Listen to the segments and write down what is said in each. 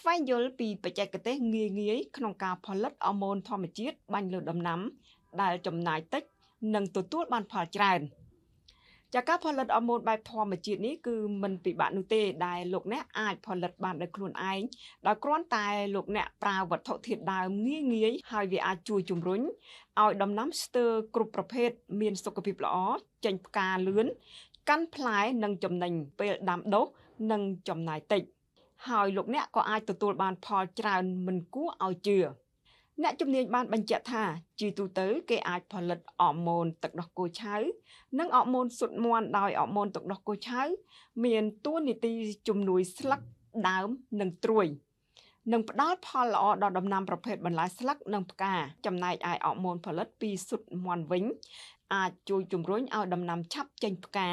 ស្វែងយល់ពីបច្ចេកទេសងាយៗក្នុងការផលិតអរម៉ូនធម្មជាតិបាញ់លើដំណាំដែលចំណាយតិចនិងទទួលបានផលច្រើនចាការផលិតអរម៉ូនបែបធម្មជាតិនេះគឺមិនពិបាកនោះទេដែលលោកអ្នកអាចផលិតបានដោយខ្លួនឯងដោយគ្រាន់តែលោកអ្នកប្រើវត្ថុធាតុដើមងាយៗហើយវាអាចជួយជំរុញឲ្យដំណាំស្ទើរគ្រប់ប្រភេទមានសុខភាពល្អចេញផ្កាលឿនកាន់ផ្លែនិងចំណេញពេលដាំដុះនិងចំណាយតិចហើយលោកអ្នកក៏អាចទទួលបានផលច្រើនមិនគួរឲ្យជឿអ្នកជំនាញបានបញ្ជាក់ថាជាទូទៅគេអាចផលិតអរម៉ូនទឹកដោះគោឆៅនិងអរម៉ូនស៊ុតមាន់ដោយអរម៉ូនទឹកដោះគោឆៅមានតួនាទីជំនួយស្លឹកដើមនិងត្រួយនឹងផ្ដល់ផលល្អដល់ដំណាំប្រភេទបន្លែស្លឹកនិងផ្កាចំណែកឯអរម៉ូនផលិតពីស៊ុតមាន់វិញអាចជួយជំរុញឲ្យដំណាំឆាប់ចេញផ្កា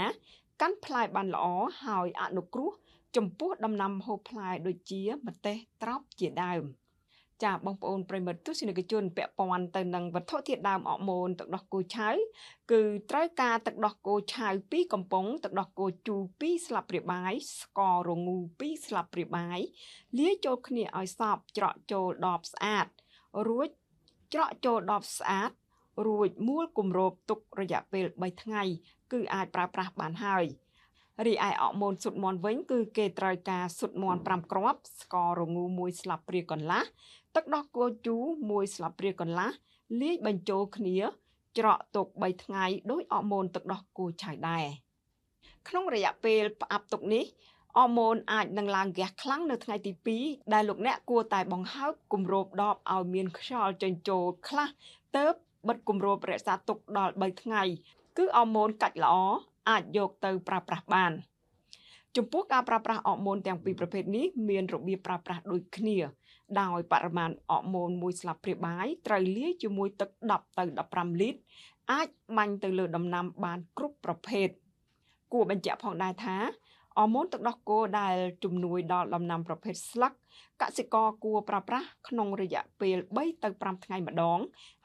កាន់ផ្លែបានល្អហើយអនុគ្រោះចំពោះដំណាំហូបផ្លែដូចជាម្ទេសត្រប់ជាដើមចាបងប្អូនប្រិមិត្តទស្សនិកជនពាក់ព័ន្ធទៅនឹងវត្ថុធាតុដើមអរម៉ូនទឹកដោះគោឆៅគឺត្រូវការទឹកដោះគោឆៅ2កំប៉ុងទឹកដោះគោជូរ2ស្លាបព្រាបាយស្កររងូ2ស្លាបព្រាបាយលាយចូលគ្នាឲ្យសព្វច្រកចូលដបស្អាតរួចច្រកចូលដបស្អាតរួចមួលគម្របទុករយៈពេល3ថ្ងៃគឺអាចប្រើប្រាស់បានហើយរីឯអរម៉ូនស៊ុតមាន់វិញគឺគេត្រូវការស៊ុតមាន់5គ្រាប់ស្កររងូ1ស្លាបព្រាកន្លះទឹកដោះគោជូរ1ស្លាបព្រាកន្លះលាយបញ្ចូលគ្នាច្រកទុក3ថ្ងៃដោយអរម៉ូនទឹកដោះគោឆៅដែរក្នុងរយៈពេលផ្អាប់ទុកនេះអរម៉ូនអាចនឹងឡើងហ្គាសខ្លាំងនៅថ្ងៃទី2ដែលលោកអ្នកគួរតែបង្ហើបគម្របដបឲ្យមានខ្យល់ចេញចូលខ្លះទើបបិទគម្របរក្សាទុកដល់3ថ្ងៃគឺអរម៉ូនកាច់ល្អអាចយកទៅប្រើប្រាស់បានចំពោះការប្រើប្រាស់អរម៉ូនទាំងពីរប្រភេទនេះមានរបៀបប្រើប្រាស់ដូចគ្នាដោយបរិមាណអរម៉ូន1ស្លាបព្រាបាយត្រូវលាយជាមួយទឹក10ទៅ15លីត្រអាចបាញ់ទៅលើដំណាំបានគ្រប់ប្រភេទគួរបញ្ជាក់ផងដែរថាអរម៉ូនទឹកដោះគោដែលជំនួយដល់ដំណាំប្រភេទស្លឹកកសិករគួរប្រើប្រាស់ក្នុងរយៈពេល3ទៅ5ថ្ងៃម្ដង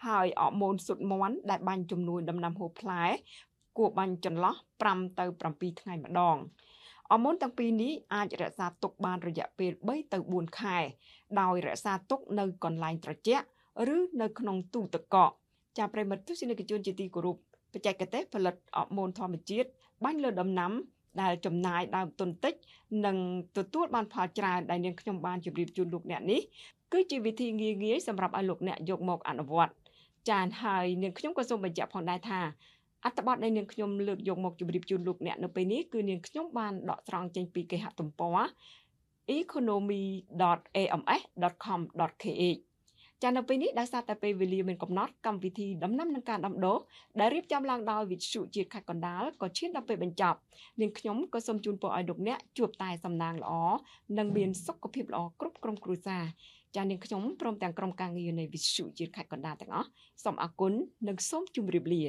ហើយអរម៉ូនស៊ុតមាន់ដែលបាញ់ជំនួយដំណាំហូបផ្លែគួរបាញ់ចន្លោះ5ទៅ7ថ្ងៃម្ដងអរម៉ូនទាំងពីរនេះអាចរក្សាទុកបានរយៈពេល3ទៅ4ខែដោយរក្សាទុកនៅកន្លែងត្រជាក់ឬនៅក្នុងទូទឹកកកចាប្រិមិត្តទស្សនិកជនជាទីគោរពបច្ចេកទេសផលិតអរម៉ូនធម្មជាតិបាញ់លើដំណាំដែលចំណាយដើមទុនតិចនិងទទួលបានផលច្រើនដែលនាងខ្ញុំបានជម្រាបជូនលោកអ្នកនេះគឺជាវិធីងាយៗសម្រាប់ឲ្យលោកអ្នកយកមកអនុវត្តចាហើយនាងខ្ញុំក៏សូមបញ្ជាក់ផងដែរថាអត្ថបទដែលនាងខ្ញុំលើកយកមកជម្រាបជូនលោកអ្នកនៅពេលនេះគឺនាងខ្ញុំបានដកស្រង់ចេញពីគេហទំព័រ economy.ams.com.kh ចានៅពេលនេះដោយសារតែពេលវេលាមានកំណត់កម្មវិធីដំណាំនិងការដាំដុះដែលរៀបចំឡើងដោយវិទ្យុជាតិខេត្តកណ្ដាលក៏ឈានដល់ពេលបញ្ចប់នាងខ្ញុំក៏សូមជូនពរឲ្យលោកអ្នកជួបតែសំណាងល្អនិងមានសុខភាពល្អគ្រប់ក្រុមគ្រួសារចានាងខ្ញុំព្រមទាំងក្រុមការងារនៃវិទ្យុជាតិខេត្តកណ្ដាលទាំងអស់សូមអរគុណនិងសូមជម្រាបលា